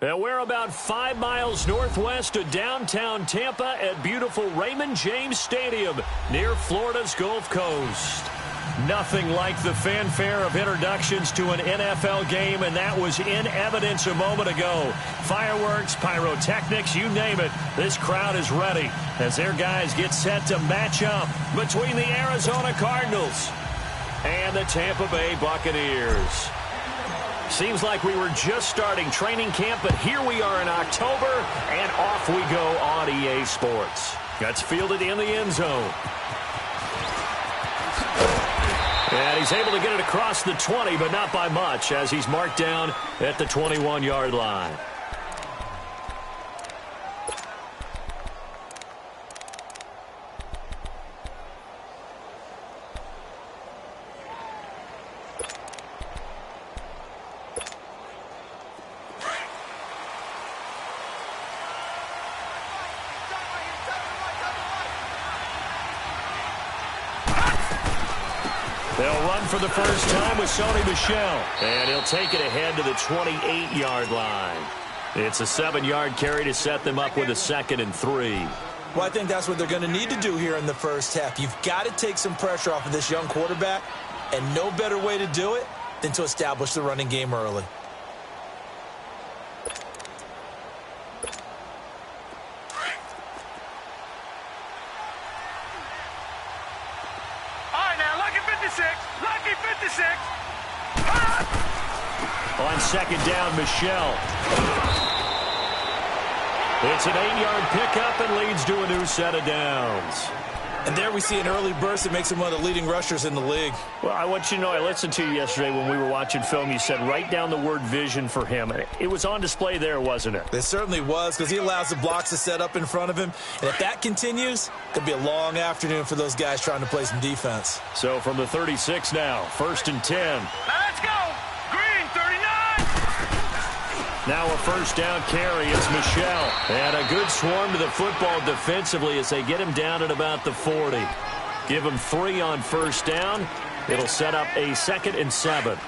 And we're about 5 miles northwest of downtown Tampa at beautiful Raymond James Stadium near Florida's Gulf Coast. Nothing like the fanfare of introductions to an NFL game, and that was in evidence a moment ago. Fireworks, pyrotechnics, you name it. This crowd is ready as their guys get set to match up between the Arizona Cardinals and the Tampa Bay Buccaneers. Seems like we were just starting training camp, but here we are in October, and off we go on EA Sports. That's fielded in the end zone. And he's able to get it across the 20, but not by much, as he's marked down at the 21-yard line. They'll run for the first time with Sony Michel. And he'll take it ahead to the 28-yard line. It's a 7-yard carry to set them up with a 2nd and 3. Well, I think that's what they're going to need to do here in the first half. You've got to take some pressure off of this young quarterback, and no better way to do it than to establish the running game early. On second down, Michel. It's an 8-yard pickup and leads to a new set of downs. And there we see an early burst that makes him one of the leading rushers in the league. Well, I want you to know, I listened to you yesterday when we were watching film. You said write down the word vision for him. It was on display there, wasn't it? It certainly was, because he allows the blocks to set up in front of him. And if that continues, it'll be a long afternoon for those guys trying to play some defense. So from the 36 now, 1st and 10. Let's go! Green, 39! Now a first down carry. It's Michel. And a good swarm to the football defensively as they get him down at about the 40. Give him 3 on first down. It'll set up a 2nd and 7.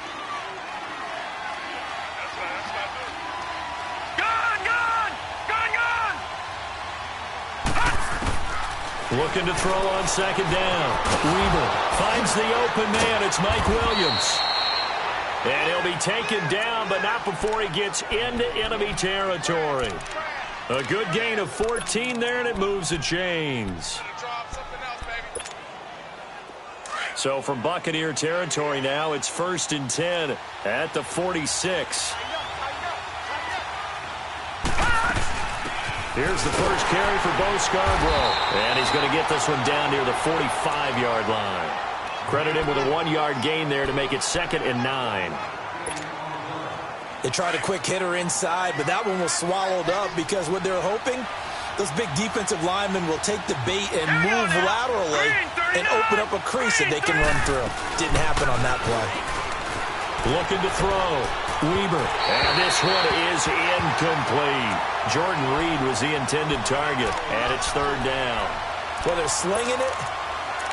Looking to throw on second down. Weaver finds the open man. It's Mike Williams. And he'll be taken down, but not before he gets into enemy territory. A good gain of 14 there, and it moves the chains. So from Buccaneer territory now, it's 1st and 10 at the 46. Here's the first carry for Bo Scarborough. And he's going to get this one down near the 45-yard line. Credit him with a 1-yard gain there to make it 2nd and 9. They tried a quick hitter inside, but that one was swallowed up because what they're hoping, those big defensive linemen will take the bait and move laterally and open up a crease that they can run through. Didn't happen on that play. Looking to throw. Weaver. And this one is incomplete. Jordan Reed was the intended target, and it's 3rd down. Well, they're slinging it,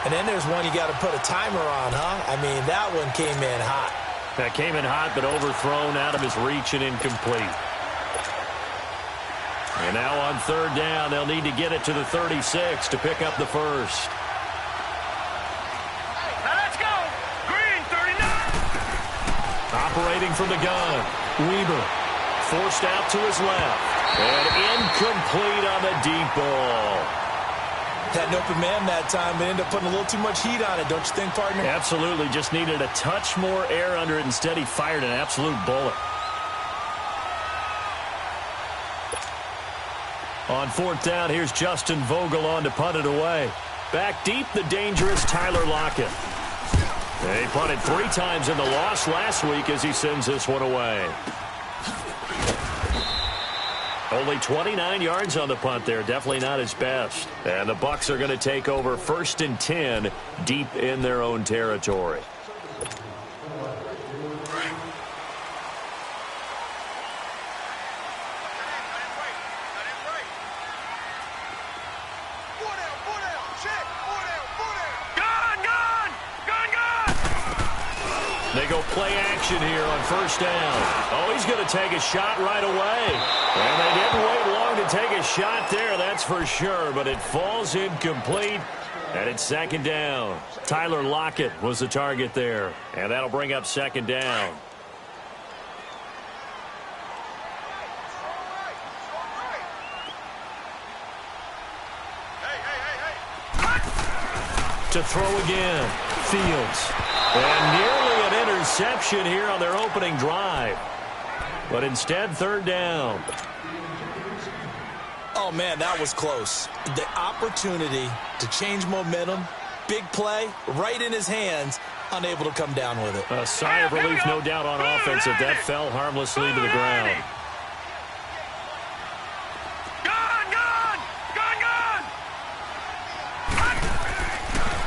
and then there's one you got to put a timer on, huh? I mean, that one came in hot. That came in hot, but overthrown out of his reach and incomplete. And now on 3rd down, they'll need to get it to the 36 to pick up the first. Operating from the gun, Weaver forced out to his left, and incomplete on the deep ball. Had an open man that time, but ended up putting a little too much heat on it, don't you think, partner? Absolutely, just needed a touch more air under it. Instead, he fired an absolute bullet. On 4th down, here's Justin Vogel on to punt it away. Back deep, the dangerous Tyler Lockett. He punted 3 times in the loss last week as he sends this one away. Only 29 yards on the punt there. Definitely not his best. And the Bucs are going to take over 1st and 10 deep in their own territory. They They go play action here on first down. Oh, he's going to take a shot right away. And they didn't wait long to take a shot there, that's for sure. But it falls incomplete, and it's second down. Tyler Lockett was the target there, and that'll bring up second down. To throw again, Fields. And nearly an interception here on their opening drive. But instead, third down. Oh, man, that was close. The opportunity to change momentum, big play, right in his hands, unable to come down with it. A sigh of relief, no doubt, on offense that that fell harmlessly to the ground.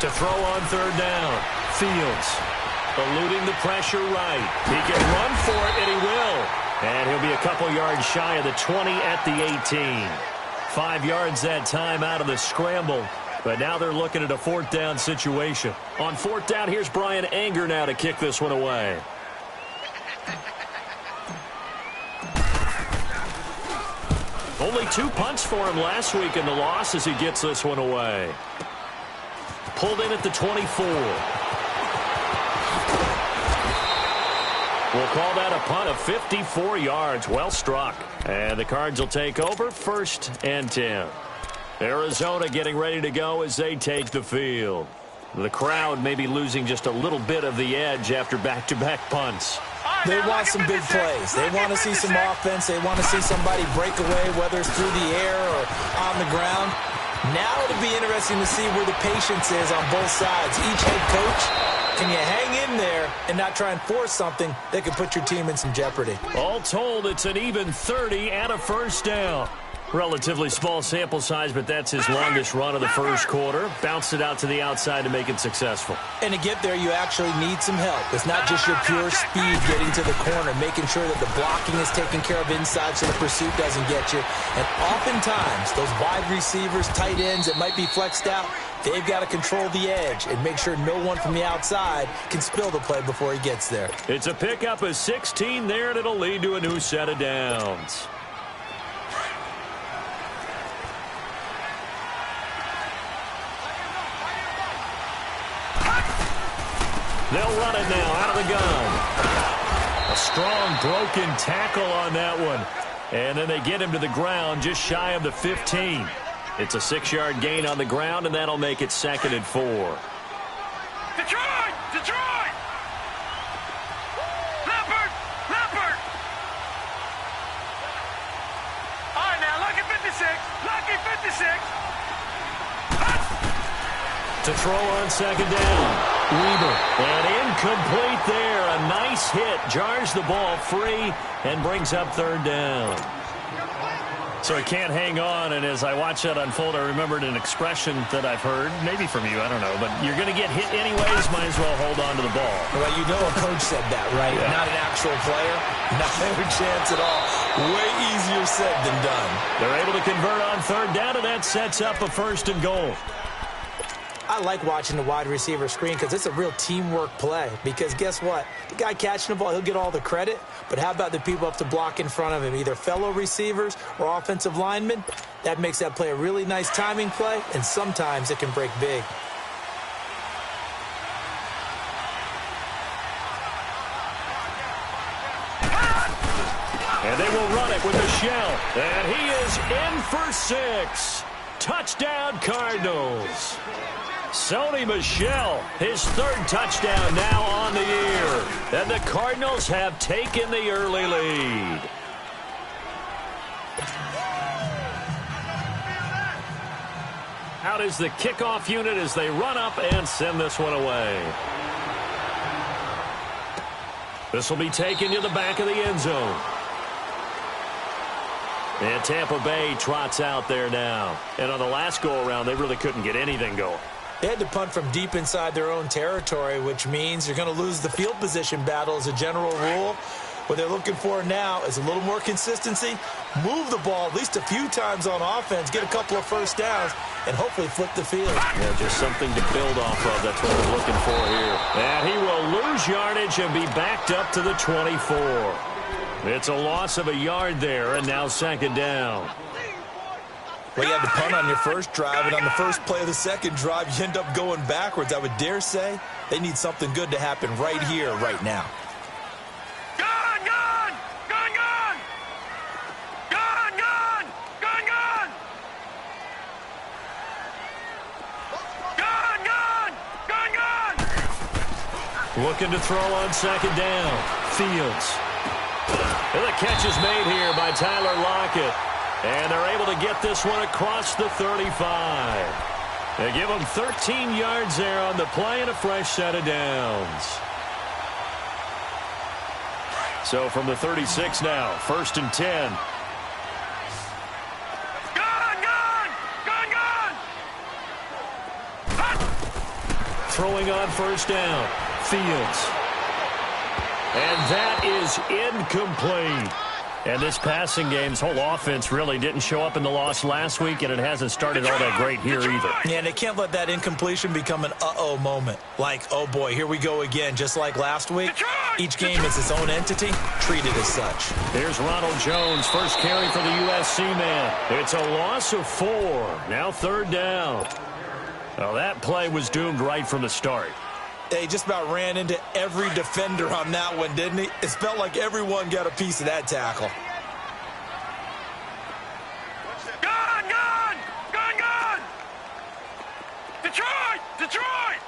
To throw on third down, Fields eluding the pressure right. He can run for it, and he will. And he'll be a couple yards shy of the 20 at the 18. 5 yards that time out of the scramble. But now they're looking at a fourth down situation. On fourth down, here's Brian Anger now to kick this one away. Only 2 punts for him last week in the loss as he gets this one away. Pulled in at the 24. We'll call that a punt of 54 yards. Well struck. And the Cards will take over, first and 10. Arizona getting ready to go as they take the field. The crowd may be losing just a little bit of the edge after back-to-back punts. They want some big plays. They want to see some offense. They want to see somebody break away, whether it's through the air or on the ground. Now it'll be interesting to see where the patience is on both sides. Each head coach, can you hang in there and not try and force something that could put your team in some jeopardy? All told, it's an even 30 and a first down. Relatively small sample size, but that's his longest run of the first quarter. Bounced it out to the outside to make it successful. And to get there, you actually need some help. It's not just your pure speed getting to the corner, making sure that the blocking is taken care of inside so the pursuit doesn't get you. And oftentimes, those wide receivers, tight ends that might be flexed out, they've got to control the edge and make sure no one from the outside can spill the play before he gets there. It's a pickup of 16 there, and it'll lead to a new set of downs. They'll run it now out of the gun. A strong broken tackle on that one. And then they get him to the ground just shy of the 15. It's a 6-yard gain on the ground, and that'll make it second and 4. Detroit! Detroit! Leopard! Leopard! All right, now, lucky 56. Lucky 56. To throw on second down. Weaver, and incomplete there. A nice hit, jars the ball free, and brings up third down. So he can't hang on, and as I watch that unfold, I remembered an expression that I've heard, maybe from you, I don't know, but you're going to get hit anyways, might as well hold on to the ball. Well, you know a coach said that, right? Yeah. Not an actual player. Not a chance at all. Way easier said than done. They're able to convert on third down, and that sets up a first and goal. I like watching the wide receiver screen because it's a real teamwork play. Because guess what? The guy catching the ball, he'll get all the credit. But how about the people up to block in front of him, either fellow receivers or offensive linemen? That makes that play a really nice timing play, and sometimes it can break big. And they will run it with Michelle. And he is in for 6. Touchdown, Cardinals. Sony Michel, his third touchdown now on the year. And the Cardinals have taken the early lead. Out is the kickoff unit as they run up and send this one away. This will be taken to the back of the end zone. And Tampa Bay trots out there now. And on the last go-around, they really couldn't get anything going. They had to punt from deep inside their own territory, which means you're going to lose the field position battle as a general rule. What they're looking for now is a little more consistency, move the ball at least a few times on offense, get a couple of first downs, and hopefully flip the field. Yeah, just something to build off of. That's what we're looking for here. And he will lose yardage and be backed up to the 24. It's a loss of a yard there, and now second down. Well, you had to punt on your first drive, and on the first play of the second drive, you end up going backwards. I would dare say they need something good to happen right here, right now. Gone, gone! Gone, gone! Gone, gone! Gone, gone! Gone, gone! Gone, gone! Looking to throw on second down. Fields. And the catch is made here by Tyler Lockett. And they're able to get this one across the 35. They give them 13 yards there on the play and a fresh set of downs. So from the 36 now, 1st and 10. Gone, gone! Gone, gone! Throwing on first down. Fields. And that is incomplete. And this passing game's whole offense really didn't show up in the loss last week, and it hasn't started all that great here either. Yeah, and they can't let that incompletion become an uh-oh moment. Like, oh boy, here we go again, just like last week. Each game is its own entity, treated as such. Here's Ronald Jones, first carry for the USC man. It's a loss of 4. Now 3rd down. Well, that play was doomed right from the start. They just about ran into every defender on that one, didn't he? It felt like everyone got a piece of that tackle. Gone, gone! Gone, gone! Detroit! Detroit!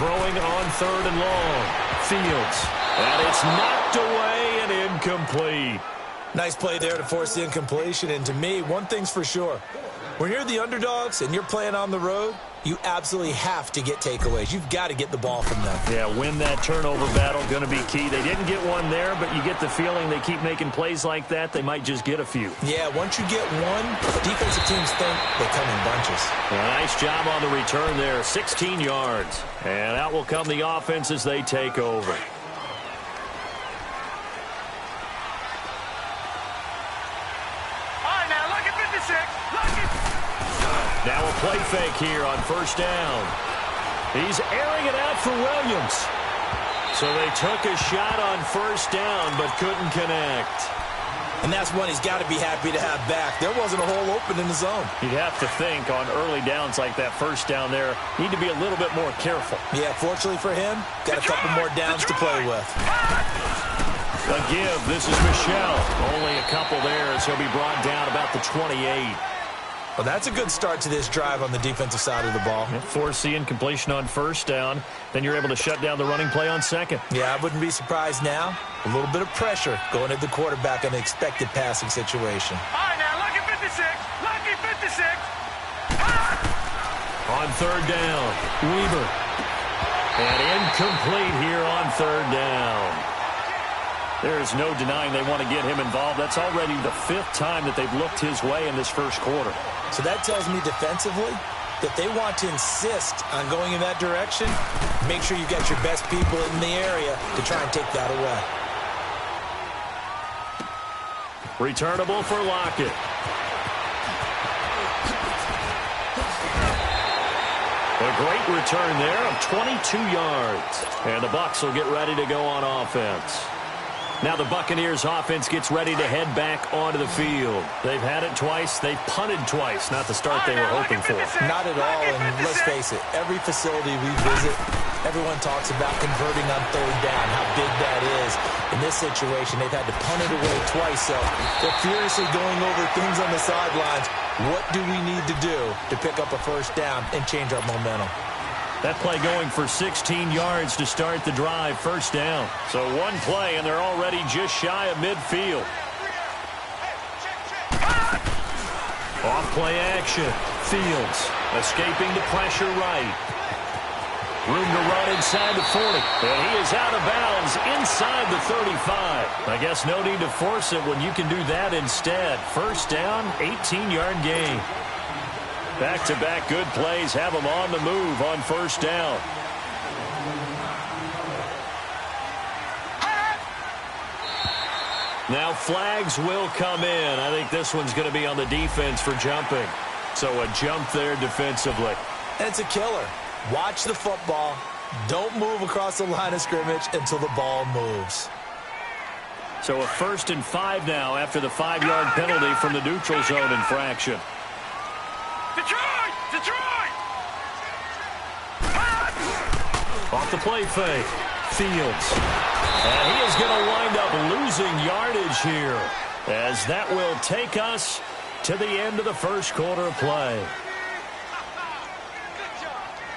Throwing on 3rd and long. Fields. And it's knocked away and incomplete. Nice play there to force the incompletion. And to me, one thing's for sure. When you're the underdogs and you're playing on the road, you absolutely have to get takeaways. You've got to get the ball from them. Yeah, win that turnover battle, going to be key. They didn't get one there, but you get the feeling they keep making plays like that, they might just get a few. Yeah, once you get one, defensive teams think they come in bunches. Nice job on the return there, 16 yards. And out will come the offense as they take over. Now a play fake here on first down. He's airing it out for Williams. So they took a shot on first down but couldn't connect. And that's one he's got to be happy to have back. There wasn't a hole open in the zone. You'd have to think on early downs like that first down there, need to be a little bit more careful. Yeah, fortunately for him, got a couple more downs to play with. A give. This is Michelle. Only a couple there as he'll be brought down about the 28. Well, that's a good start to this drive on the defensive side of the ball. Force the incompletion on first down. Then you're able to shut down the running play on second. Yeah, I wouldn't be surprised now. A little bit of pressure going at the quarterback in an expected passing situation. All right, now, lucky 56. Lucky 56. On third down, Weaver. And incomplete here on third down. There's no denying they want to get him involved. That's already the 5th time that they've looked his way in this first quarter. So that tells me defensively that they want to insist on going in that direction. Make sure you've got your best people in the area to try and take that away. Returnable for Lockett. A great return there of 22 yards. And the Bucs will get ready to go on offense. Now the Buccaneers offense gets ready to head back onto the field. They've had it twice. They've punted twice. Not the start they were hoping for. Not at all, and let's face it, every facility we visit, everyone talks about converting on third down, how big that is. In this situation, they've had to punt it away twice, so they're furiously going over things on the sidelines. What do we need to do to pick up a first down and change our momentum? That play going for 16 yards to start the drive, first down. So one play, and they're already just shy of midfield. Off play action. Fields escaping to pressure right. Room to run inside the 40. And he is out of bounds inside the 35. I guess no need to force it when you can do that instead. First down, 18-yard gain. Back-to-back good plays have them on the move on first down. Now flags will come in. I think this one's going to be on the defense for jumping. So a jump there defensively. And it's a killer. Watch the football. Don't move across the line of scrimmage until the ball moves. So a 1st and 5 now after the 5-yard penalty from the neutral zone infraction. Detroit! Detroit! Off the play fake. Fields. And he is going to wind up losing yardage here, as that will take us to the end of the first quarter of play.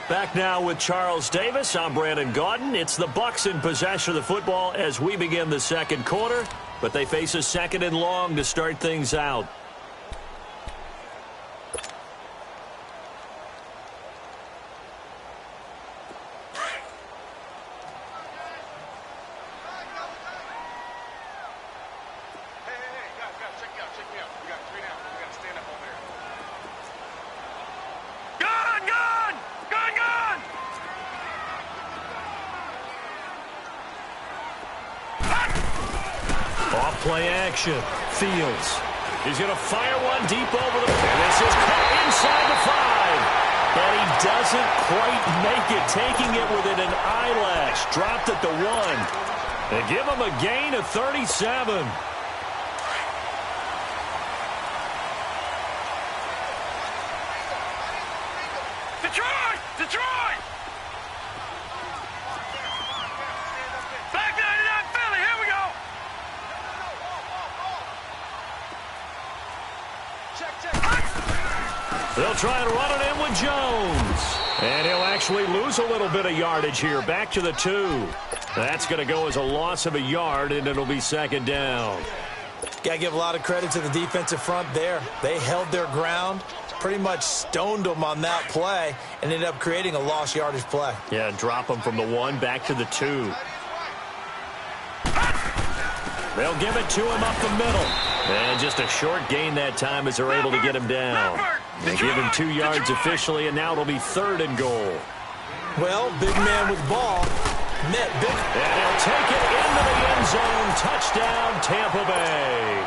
Back now with Charles Davis. I'm Brandon Gaudin. It's the Bucs in possession of the football as we begin the second quarter, but they face a 2nd and long to start things out. Play action. Fields. He's going to fire one deep over the... And this is caught inside the 5. And he doesn't quite make it, taking it within an eyelash. Dropped at the 1. They give him a gain of 37. Detroit! Detroit! Back 99 Philly, here we go! They'll try and run it in with Jones. And he'll actually lose a little bit of yardage here. Back to the 2. That's going to go as a loss of a yard, and it'll be 2nd down. Got to give a lot of credit to the defensive front there. They held their ground, pretty much stoned them on that play, and ended up creating a lost yardage play. Yeah, drop them from the 1 back to the 2. They'll give it to him up the middle. And just a short gain that time as they're able to get him down. They give him 2 yards officially, and now it'll be 3rd and goal. Well, big man with ball. Met big. And he'll take it into the end zone. Touchdown, Tampa Bay.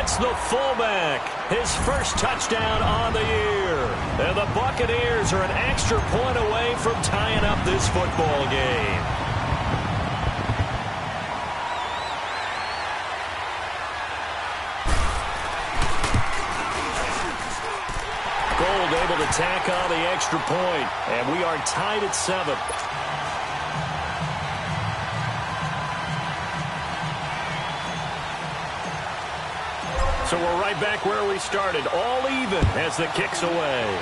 It's the fullback. His first touchdown on the year. And the Buccaneers are an extra point away from tying up this football game. Gold able to tack on the extra point, and we are tied at 7. So we're right back where we started, all even as the kick's away.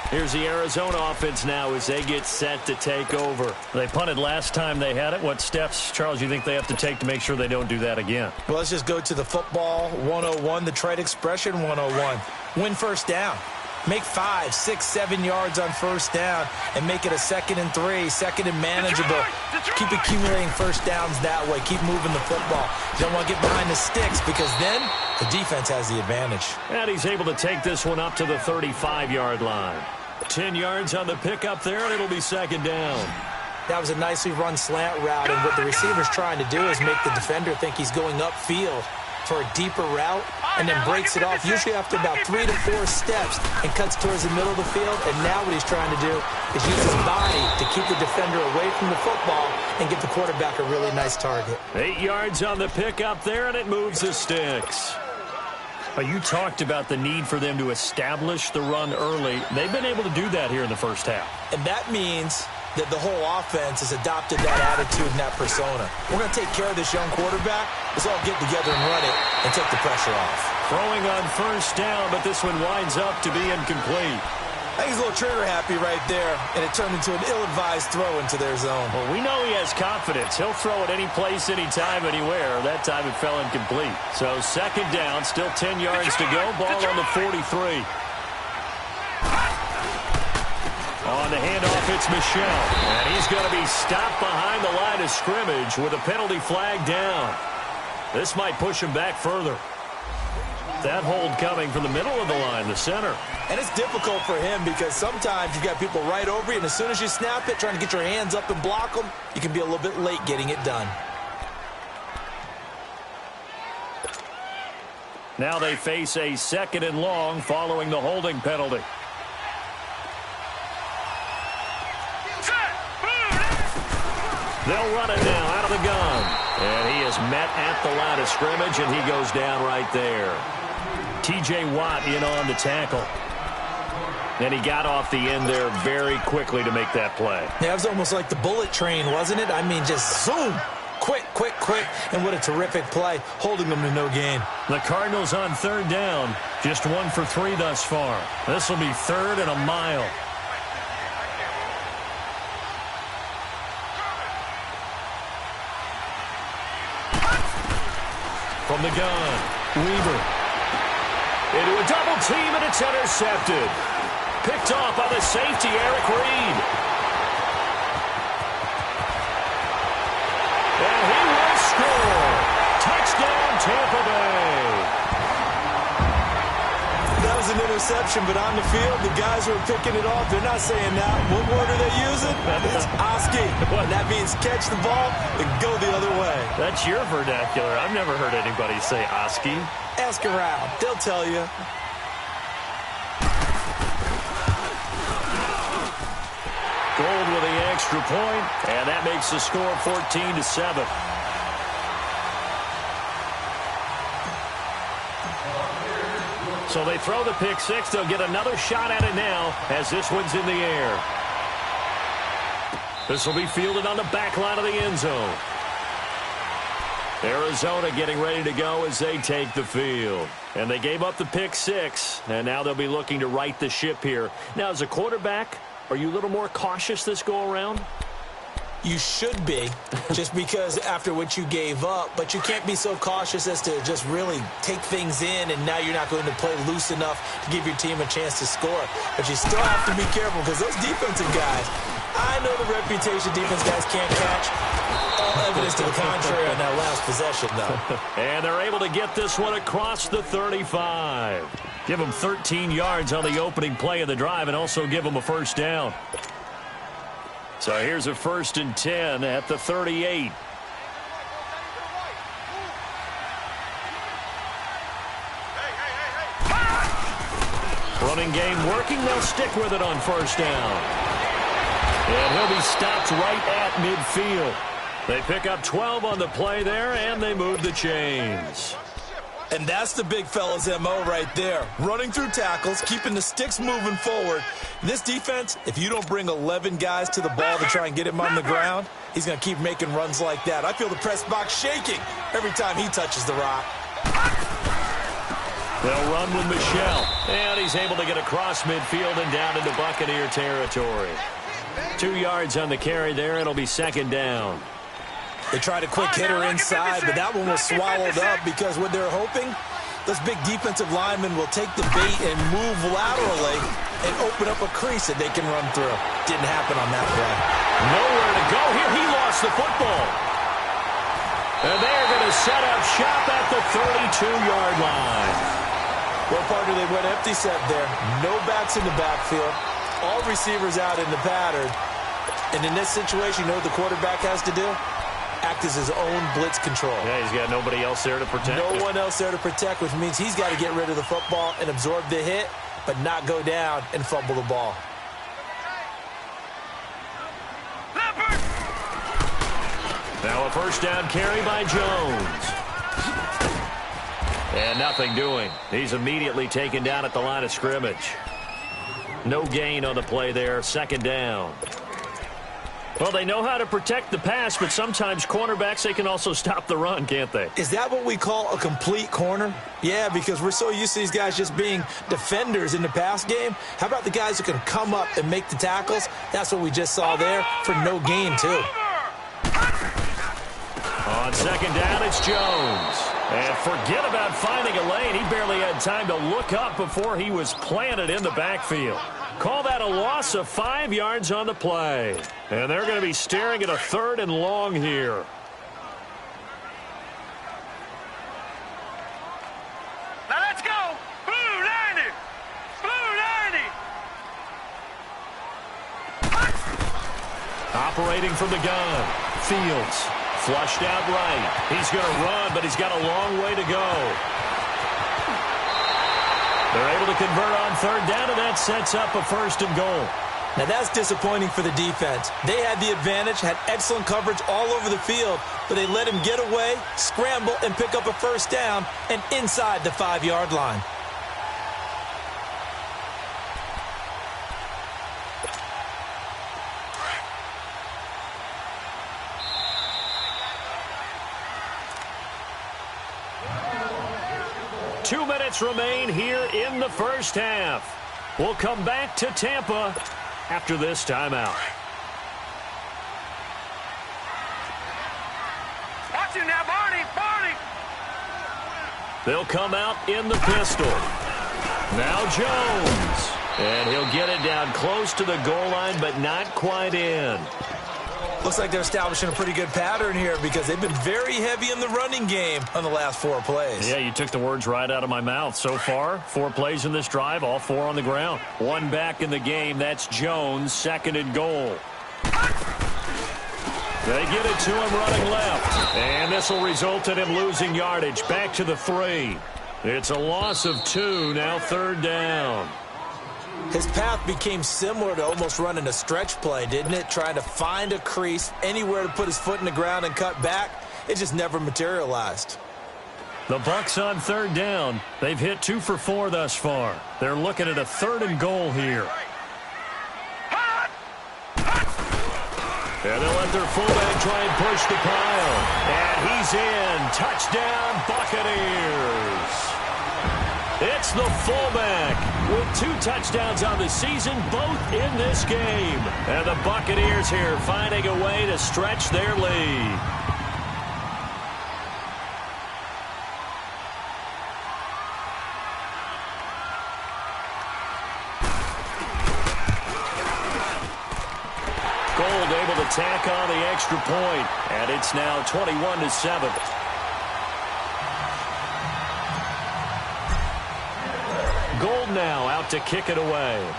Here's the Arizona offense now as they get set to take over. They punted last time they had it. What steps, Charles, you think they have to take to make sure they don't do that again? Well, let's just go to the football 101, the trade expression 101. Win first down. Make 5, 6, 7 yards on first down and make it a 2nd and 3, 2nd and manageable. Keep accumulating first downs that way. Keep moving the football. You don't want to get behind the sticks because then the defense has the advantage. And he's able to take this one up to the 35-yard line. 10 yards on the pickup there, and it'll be 2nd down. That was a nicely run slant route, and what the receiver's trying to do is make the defender think he's going upfield for a deeper route, and then breaks it off, usually after about 3 to 4 steps, and cuts towards the middle of the field. And now what he's trying to do is use his body to keep the defender away from the football and get the quarterback a really nice target. 8 yards on the pickup there, and it moves the sticks. You talked about the need for them to establish the run early. They've been able to do that here in the first half. And that means that the whole offense has adopted that attitude and that persona. We're going to take care of this young quarterback. Let's all get together and run it and take the pressure off. Throwing on first down, but this one winds up to be incomplete. I think he's a little trigger happy right there, and it turned into an ill-advised throw into their zone. Well, we know he has confidence. He'll throw it any place, anytime, anywhere. That time it fell incomplete. So 2nd down, still 10 yards to go. Ball on the 43. On the handoff, it's Michel. And he's going to be stopped behind the line of scrimmage with a penalty flag down. This might push him back further. That hold coming from the middle of the line, the center. And it's difficult for him because sometimes you've got people right over you, and as soon as you snap it, trying to get your hands up and block them, you can be a little bit late getting it done. Now they face a 2nd and long following the holding penalty. They'll run it now out of the gun. And he is met at the line of scrimmage, and he goes down right there. T.J. Watt in on the tackle. And he got off the end there very quickly to make that play. Yeah, it was almost like the bullet train, wasn't it? I mean, just zoom. Quick, quick, quick. And what a terrific play, holding them to no gain. The Cardinals on 3rd down. Just 1 for 3 thus far. This will be 3rd and a mile. From the gun, Weaver. Into a double team, and it's intercepted. Picked off by the safety, Eric Reed. And he will score. Touchdown, Tampa Bay. That was an interception, but on the field, the guys who are picking it off, they're not saying that. What word are they using? It's Oski. And that means catch the ball and go the other way. That's your vernacular. I've never heard anybody say Oski. Ask around. They'll tell you. Gold with the extra point, and that makes the score 14-7. So they throw the pick six. They'll get another shot at it now as this one's in the air. This will be fielded on the back line of the end zone. Arizona getting ready to go as they take the field. And they gave up the pick six, and now they'll be looking to right the ship here. Now, as a quarterback, are you a little more cautious this go-around? You should be, just because after what you gave up, but you can't be so cautious as to just really take things in, and now you're not going to play loose enough to give your team a chance to score. But you still have to be careful because those defensive guys, I know the reputation defense guys can't catch. All evidence to the contrary on that last possession, though. And they're able to get this one across the 35. Give them 13 yards on the opening play of the drive and also give them a first down. So here's a 1st and 10 at the 38. Running game working. They'll stick with it on first down. And he'll be stopped right at midfield. They pick up 12 on the play there, and they move the chains. And that's the big fella's M.O. right there. Running through tackles, keeping the sticks moving forward. This defense, if you don't bring 11 guys to the ball to try and get him on the ground, he's going to keep making runs like that. I feel the press box shaking every time he touches the rock. They'll run with Michelle. And he's able to get across midfield and down into Buccaneer territory. 2 yards on the carry there. It'll be 2nd down. They tried a quick hitter inside, but that one was swallowed up because what they're hoping, those big defensive linemen will take the bait and move laterally and open up a crease that they can run through. Didn't happen on that play. Nowhere to go here. He lost the football. And they're going to set up shop at the 32-yard line. What partner they went empty set there. No backs in the backfield. All receivers out in the pattern. And in this situation, you know what the quarterback has to do? Act as his own blitz control. Yeah, he's got nobody else there to protect. No one else there to protect, which means he's got to get rid of the football and absorb the hit, but not go down and fumble the ball. Now a first down carry by Jones. And nothing doing. He's immediately taken down at the line of scrimmage. No gain on the play there. 2nd down. Well, they know how to protect the pass, but sometimes cornerbacks, they can also stop the run, can't they? Is that what we call a complete corner? Yeah, because we're so used to these guys just being defenders in the pass game. How about the guys who can come up and make the tackles? That's what we just saw there for no gain, too. On 2nd down, it's Jones. And forget about finding a lane. He barely had time to look up before he was planted in the backfield. Call that a loss of 5 yards on the play. And they're going to be staring at a 3rd and long here. Now let's go! Operating from the gun. Fields. Flushed out right. He's going to run, but he's got a long way to go. They're able to convert on third down, and that sets up a 1st and goal. Now that's disappointing for the defense. They had the advantage, had excellent coverage all over the field, but they let him get away, scramble, and pick up a 1st down and inside the 5-yard line. Two minutes remain here in the first half. We'll come back to Tampa after this timeout. Watch him now, Barney! Barney! They'll come out in the pistol. Now Jones. And he'll get it down close to the goal line, but not quite in. Looks like they're establishing a pretty good pattern here because they've been very heavy in the running game on the last 4 plays. Yeah, you took the words right out of my mouth. So far, 4 plays in this drive, all 4 on the ground. 1 back in the game. That's Jones, 2nd and goal. They get it to him running left. And this will result in him losing yardage. Back to the 3. It's a loss of 2, now 3rd down. His path became similar to almost running a stretch play, didn't it? Trying to find a crease, anywhere to put his foot in the ground and cut back. It just never materialized. The Bucs on 3rd down. They've hit 2 for 4 thus far. They're looking at a 3rd and goal here. And they'll let their fullback try and push the pile. And he's in. Touchdown, Buccaneers. It's the fullback with 2 touchdowns on the season, both in this game. And the Buccaneers here finding a way to stretch their lead. Gold able to tack on the extra point, and it's now 21-7. Gold now out to kick it away.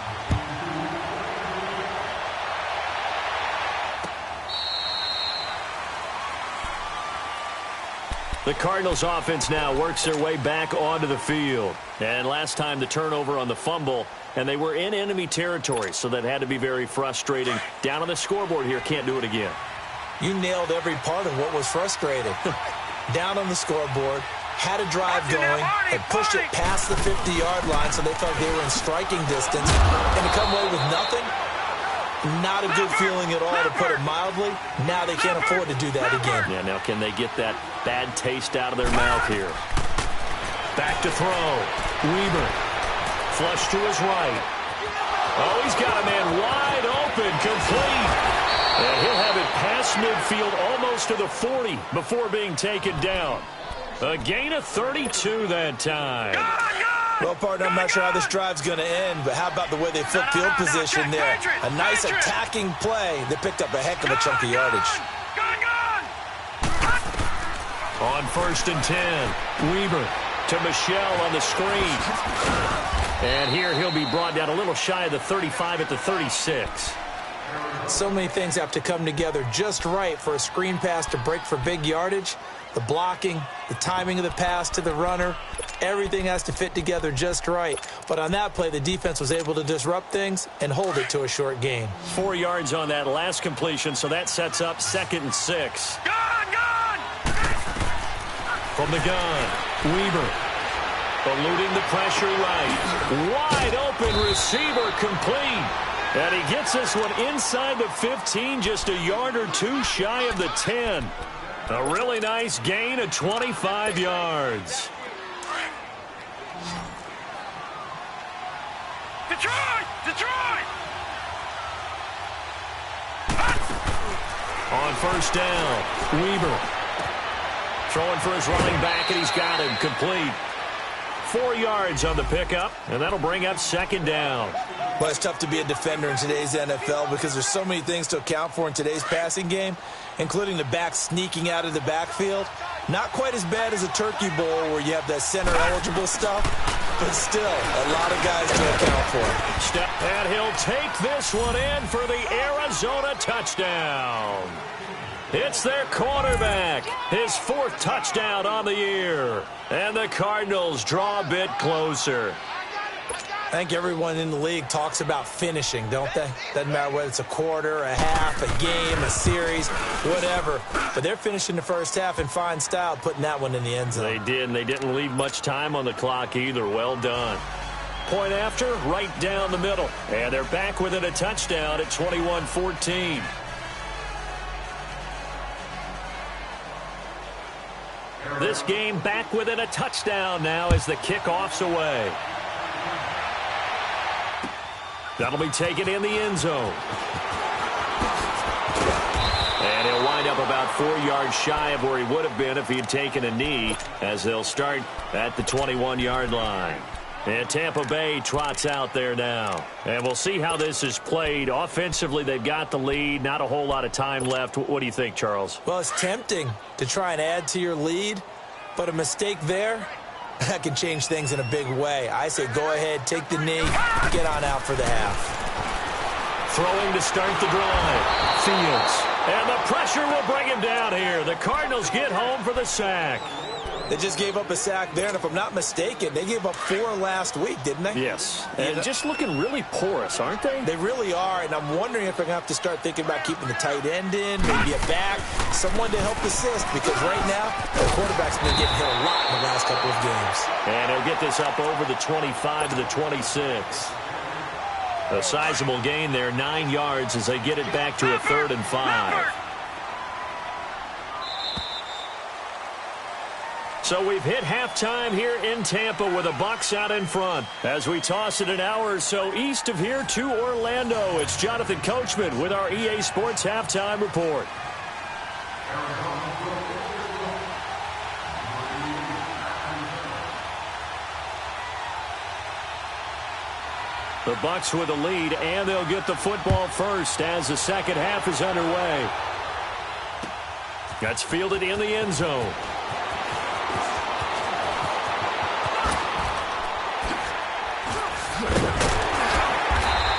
The Cardinals offense now works their way back onto the field. And last time the turnover on the fumble, and they were in enemy territory, so that had to be very frustrating. Down on the scoreboard here, can't do it again. You nailed every part of what was frustrating. Down on the scoreboard, had a drive going, and pushed it past the 50-yard line so they thought they were in striking distance, and to come away with nothing, not a good feeling at all, to put it mildly. Now they can't afford to do that again. Yeah, now can they get that bad taste out of their mouth here? Back to throw. Weber. Flush to his right. Oh, he's got a man wide open, complete. And he'll have it past midfield almost to the 40 before being taken down. A gain of 32 that time. Well, partner, I'm not sure how this drive's going to end, but how about the way they flipped field position there? A nice attacking play that picked up a heck of a chunk of yardage. On 1st and 10, Weber to Michelle on the screen. And here he'll be brought down a little shy of the 35 at the 36. So many things have to come together just right for a screen pass to break for big yardage. The blocking, the timing of the pass to the runner, everything has to fit together just right. But on that play, the defense was able to disrupt things and hold it to a short gain. 4 yards on that last completion, so that sets up 2nd and 6. Gun! From the gun, Weber. Eluding the pressure right. Wide open receiver complete. And he gets this one inside the 15, just a yard or 2 shy of the 10. A really nice gain of 25 yards. Detroit! On 1st down, Weber. Throwing for his running back, and he's got him complete. 4 yards on the pickup, and that'll bring up 2nd down. Well, it's tough to be a defender in today's NFL because there's so many things to account for in today's passing game, including the back sneaking out of the backfield. Not quite as bad as a Turkey Bowl where you have that center-eligible stuff, but still, a lot of guys to account for. Step, and he'll take this one in for the Arizona touchdown. It's their quarterback, his 4th touchdown on the year. And the Cardinals draw a bit closer. I think everyone in the league talks about finishing, don't they? Doesn't matter whether it's a quarter, a half, a game, a series, whatever. But they're finishing the first half in fine style, putting that one in the end zone. They did, and they didn't leave much time on the clock either. Well done. Point after, right down the middle. And they're back within a touchdown at 21-14. This game back within a touchdown now as the kickoff's away. That'll be taken in the end zone. And he'll wind up about 4 yards shy of where he would have been if he had taken a knee, as they'll start at the 21-yard line. And Tampa Bay trots out there now. And we'll see how this is played. Offensively, they've got the lead. Not a whole lot of time left. What do you think, Charles? Well, it's tempting to try and add to your lead, but a mistake there, that can change things in a big way. I say go ahead, take the knee, get on out for the half. Throwing to start the drive. Fields. And the pressure will bring him down here. The Cardinals get home for the sack. They just gave up a sack there, and if I'm not mistaken, they gave up 4 last week, didn't they? Yes. And just looking really porous, aren't they? They really are, and I'm wondering if they're going to have to start thinking about keeping the tight end in, maybe a back, someone to help assist, because right now, the quarterback's been getting hit a lot in the last couple of games. And he'll get this up over the 25 to the 26. A sizable gain there, 9 yards as they get it back to a 3rd and 5. So we've hit halftime here in Tampa with the Bucs out in front. As we toss it an hour or so east of here to Orlando, it's Jonathan Coachman with our EA Sports Halftime Report. The Bucs with the lead, and they'll get the football first as the second half is underway. That's fielded in the end zone.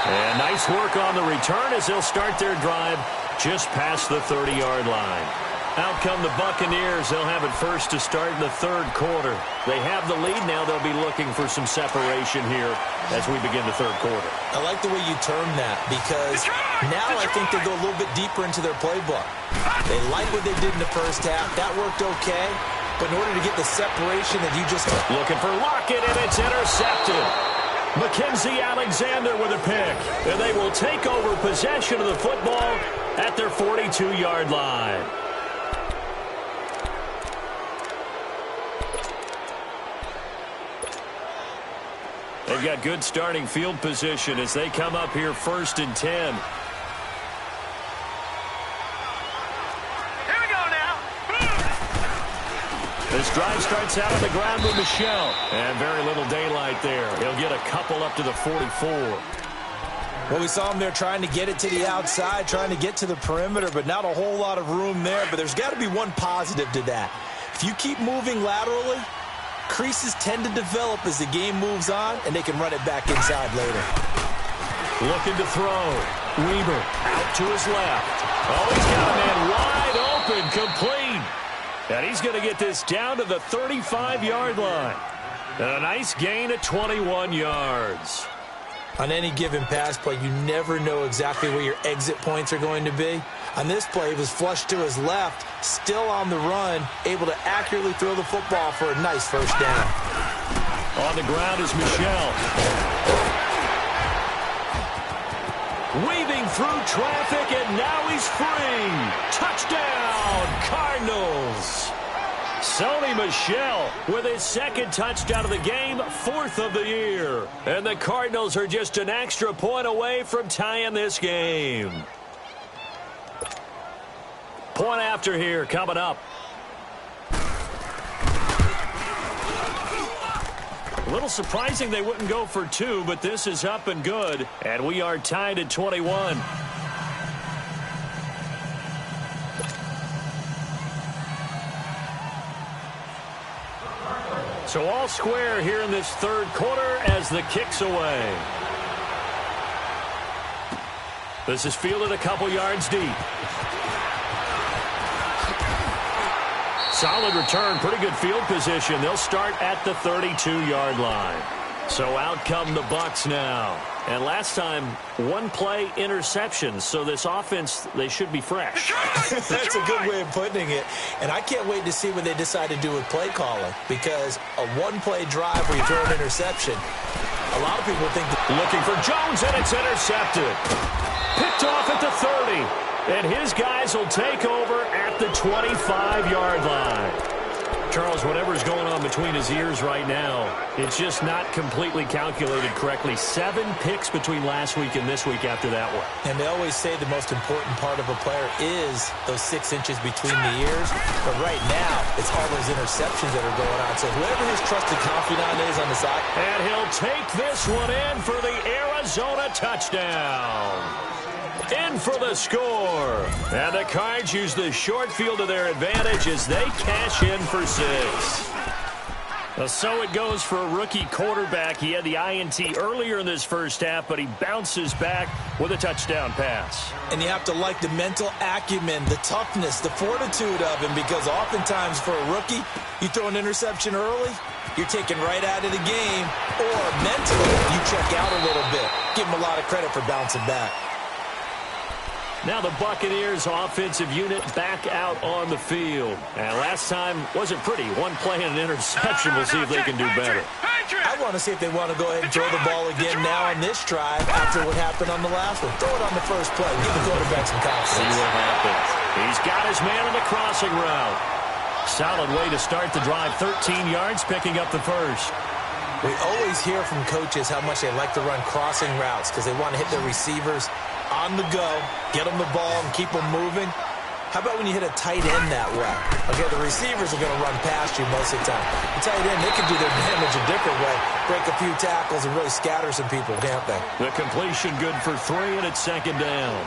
And nice work on the return as they'll start their drive just past the 30-yard line. Out come the Buccaneers. They'll have it first to start in the 3rd quarter. They have the lead now. They'll be looking for some separation here as we begin the 3rd quarter. I like the way you term that, because now I think they go a little bit deeper into their playbook. They like what they did in the first half. That worked okay. But in order to get the separation that you just... Looking for Lockett, and it's intercepted. Mackenzie Alexander with a pick. And they will take over possession of the football at their 42-yard line. They've got good starting field position as they come up here 1st and 10. Here we go now. This drive starts out on the ground with Michel. And very little daylight there. He'll get a couple up to the 44. Well, we saw him there trying to get it to the outside, trying to get to the perimeter, but not a whole lot of room there. But there's got to be one positive to that. If you keep moving laterally, creases tend to develop as the game moves on, and they can run it back inside later. Looking to throw. Weber out to his left. Oh, he's got a man wide open, complete. And he's going to get this down to the 35-yard line. And a nice gain at 21 yards. On any given pass play, you never know exactly where your exit points are going to be. On this play, he was flushed to his left, still on the run, able to accurately throw the football for a nice first down. On the ground is Michel. Weaving through traffic, and now he's free. Touchdown, Cardinals. Sony Michel with his 2nd touchdown of the game, 4th of the year. And the Cardinals are just an extra point away from tying this game. Point after here coming up. A little surprising they wouldn't go for 2, but this is up and good. And we are tied at 21. So all square here in this third quarter as the kick's away. This is fielded a couple yards deep. Solid return, pretty good field position. They'll start at the 32-yard line. So out come the Bucs now. And last time, one play interception. So this offense, they should be fresh. That's a good way of putting it. And I can't wait to see what they decide to do with play calling. Because a one-play drive where you throw an interception, a lot of people think that... Looking for Jones, and it's intercepted. Picked off at the 30. And his guys will take over at the 25-yard line. Charles, whatever's going on between his ears right now, it's just not completely calculated correctly. 7 picks between last week and this week after that one. And they always say the most important part of a player is those 6 inches between the ears. But right now, it's all those interceptions that are going on. So whoever his trusted confidant is on the side. And he'll take this one in for the Arizona touchdown. In for the score. And the Cards use the short field to their advantage as they cash in for 6. So it goes for a rookie quarterback. He had the INT earlier in this first half, but he bounces back with a touchdown pass. And you have to like the mental acumen, the toughness, the fortitude of him, because oftentimes for a rookie, you throw an interception early, you're taken right out of the game, or mentally, you check out a little bit. Give him a lot of credit for bouncing back. Now the Buccaneers offensive unit back out on the field. And last time wasn't pretty. One play and an interception. We'll see if they can do better. I want to see if they want to go ahead and throw the ball again now on this drive after what happened on the last one. Throw it on the first play. Give the quarterback some confidence. See what happens. He's got his man on the crossing route. Solid way to start the drive. 13 yards, picking up the first. We always hear from coaches how much they like to run crossing routes because they want to hit their receivers on the go, get them the ball, and keep them moving. How about when you hit a tight end that way? Okay, the receivers are going to run past you most of the time. The tight end, they can do their damage a different way, break a few tackles and really scatter some people, can't they? The completion good for 3, and it's second down.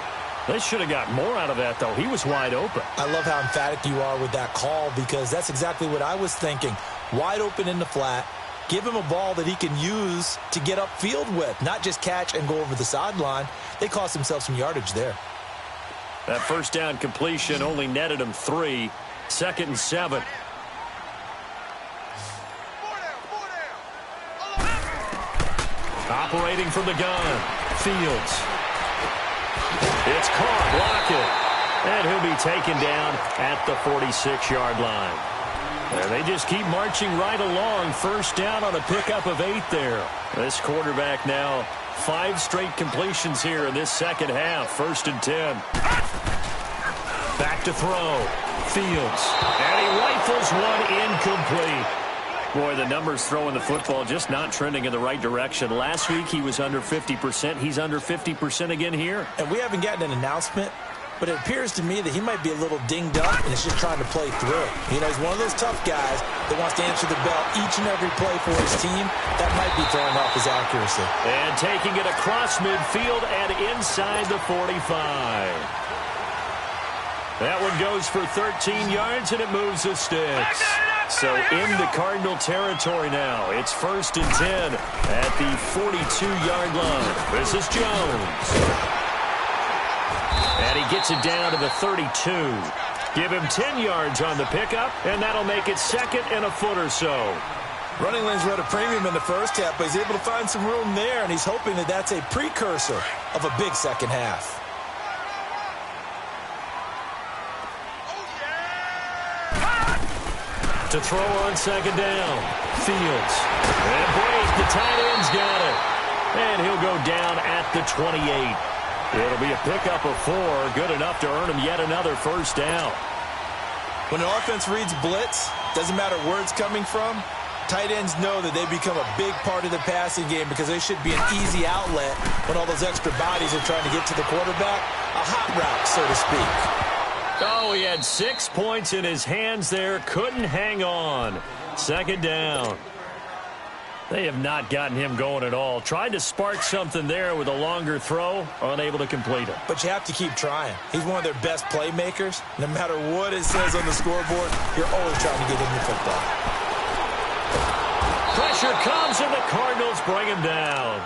They should have got more out of that, though. He was wide open. I love how emphatic you are with that call because that's exactly what I was thinking. Wide open in the flat. Give him a ball that he can use to get upfield with, not just catch and go over the sideline. They cost themselves some yardage there. That first down completion only netted him 3. 2nd and 7. Operating from the gun. Fields. It's caught. Lockett. And he'll be taken down at the 46-yard line. And they just keep marching right along. First down on a pickup of 8 there. This quarterback now 5 straight completions here in this second half. 1st and 10. Back to throw. Fields. And he rifles one incomplete. Boy, the numbers throwing the football just not trending in the right direction. Last week he was under 50%. He's under 50% again here. And we haven't gotten an announcement, but it appears to me that he might be a little dinged up and is just trying to play through. You know, he's one of those tough guys that wants to answer the bell each and every play for his team. That might be throwing off his accuracy. And taking it across midfield and inside the 45. That one goes for 13 yards, and it moves the sticks. So into Cardinal territory now. It's 1st and 10 at the 42-yard line. This is Jones. And he gets it down to the 32. Give him 10 yards on the pickup, and that'll make it 2nd and a foot or so. Running lanes were at a premium in the first half, but he's able to find some room there, and he's hoping that that's a precursor of a big second half. To throw on 2nd down. Fields. And Brake, the tight end's got it. And he'll go down at the 28. It'll be a pickup of 4, good enough to earn him yet another first down. When an offense reads blitz, doesn't matter where it's coming from, tight ends know that they become a big part of the passing game because they should be an easy outlet when all those extra bodies are trying to get to the quarterback. A hot route, so to speak. Oh, he had 6 points in his hands there, couldn't hang on. 2nd down. They have not gotten him going at all. Tried to spark something there with a longer throw, unable to complete it. But you have to keep trying. He's one of their best playmakers. No matter what it says on the scoreboard, you're always trying to get him the football. Pressure comes, and the Cardinals bring him down.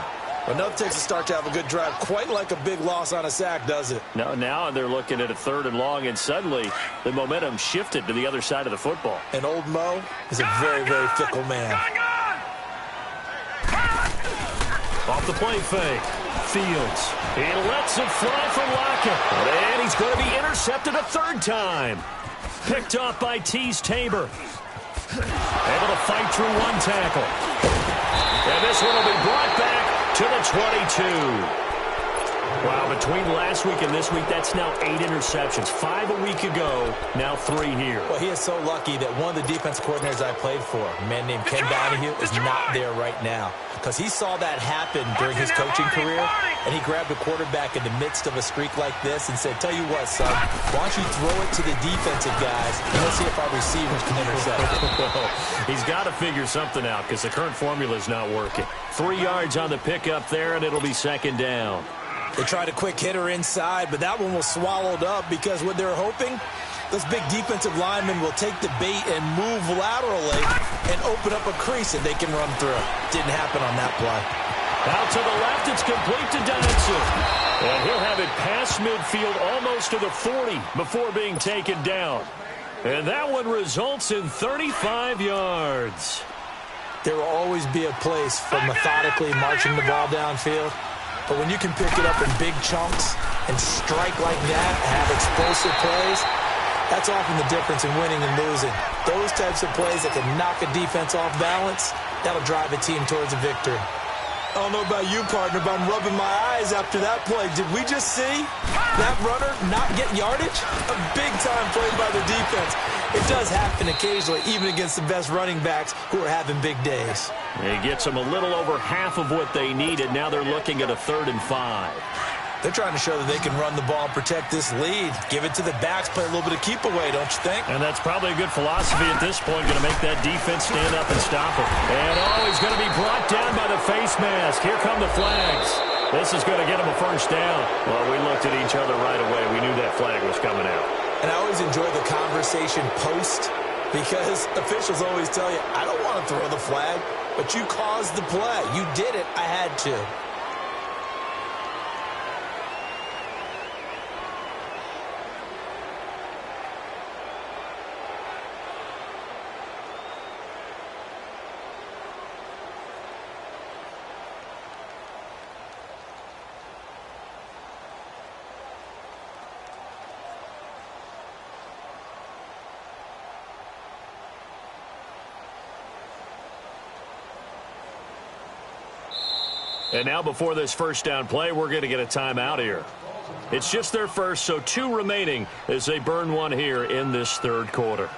Well, nothing takes a start to have a good drive, quite like a big loss on a sack, does it? No, now they're looking at a 3rd and long, and suddenly the momentum shifted to the other side of the football. And old Mo is a very, very fickle man. Off the play fake. Fields. He lets it fly for Lockett. And he's going to be intercepted a 3rd time. Picked off by Tease Tabor. Able to fight through 1 tackle. And this one will be brought back to the 22. Wow, between last week and this week, that's now 8 interceptions. 5 a week ago, now 3 here. Well, he is so lucky that one of the defense coordinators I played for, a man named Ken Donahue, is not there right now. Because he saw that happen during his coaching career, and he grabbed a quarterback in the midst of a streak like this and said, tell you what, son, why don't you throw it to the defensive guys, and let's see if our receivers can intercept it. He's got to figure something out because the current formula is not working. 3 yards on the pickup there, and it'll be 2nd down. They tried a quick hitter inside, but that one was swallowed up because what they're hoping, those big defensive linemen will take the bait and move laterally and open up a crease that they can run through. Didn't happen on that play. Out to the left, it's complete to Dodson. And he'll have it past midfield almost to the 40 before being taken down. And that one results in 35 yards. There will always be a place for methodically marching the ball downfield. But when you can pick it up in big chunks and strike like that, have explosive plays, that's often the difference in winning and losing. Those types of plays that can knock a defense off balance, that'll drive a team towards a victory. I don't know about you, partner, but I'm rubbing my eyes after that play. Did we just see that runner not get yardage? A big-time play by the defense. It does happen occasionally, even against the best running backs who are having big days. He gets them a little over half of what they needed. Now they're looking at a 3rd and 5. They're trying to show that they can run the ball and protect this lead. Give it to the backs, play a little bit of keep away, don't you think? And that's probably a good philosophy at this point, going to make that defense stand up and stop it. And he's going to be brought down by the face mask. Here come the flags. This is going to get him a 1st down. Well, we looked at each other right away. We knew that flag was coming out. And I always enjoy the conversation post because officials always tell you, I don't want to throw the flag, but you caused the play. You did it. I had to. And now before this 1st down play, we're going to get a timeout here. It's just their first, so 2 remaining as they burn one here in this 3rd quarter.